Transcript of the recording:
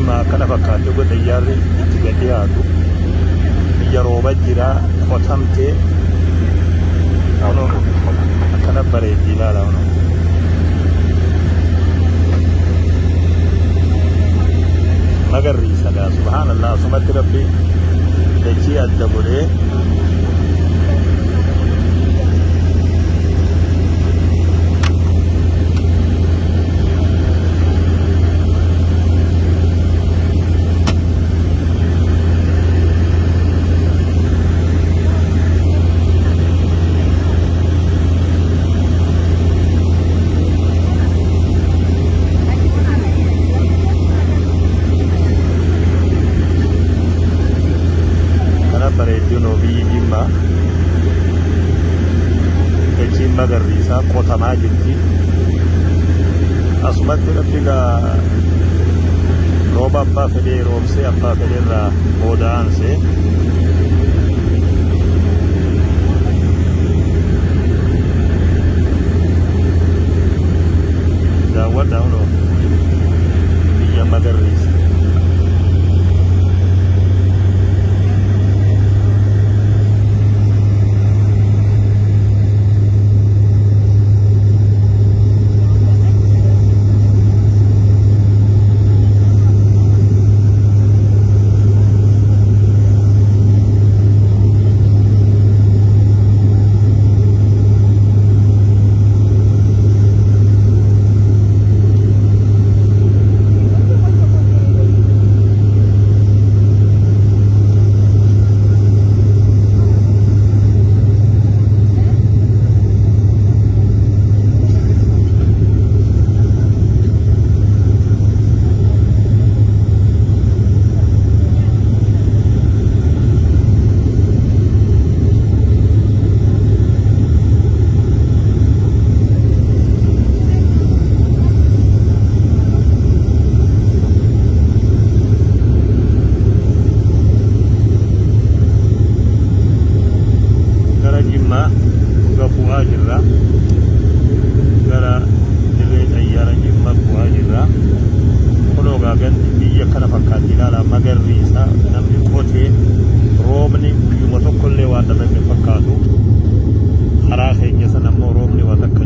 jimmaa kana fakkaatee godha xiyyaarri itti gad dhiyaatu biyya rooba jira qotamtee akkana bareeddi ilaala magariisadha subhaanallah asumatti rabbi dachii adda godhee bareeddinoo biyyi jimmaa dachiin magariisaa qotamaa jirti asumatti rabbi gaa rooba abbaa fedhee roobsee abbaa fedhee irraa booda aansee daawwadha hunoo biyya magariisa bu'aa jirra gara dirree xayyaara jimmaa bu'aa jirra kunoo gaaganti biyya kana fakkaatti ilaala magariisa namni qotee roobni guyyuma tokkollee waan dhabame fakkaatu karaa keenya sana ammoo roobni waan akka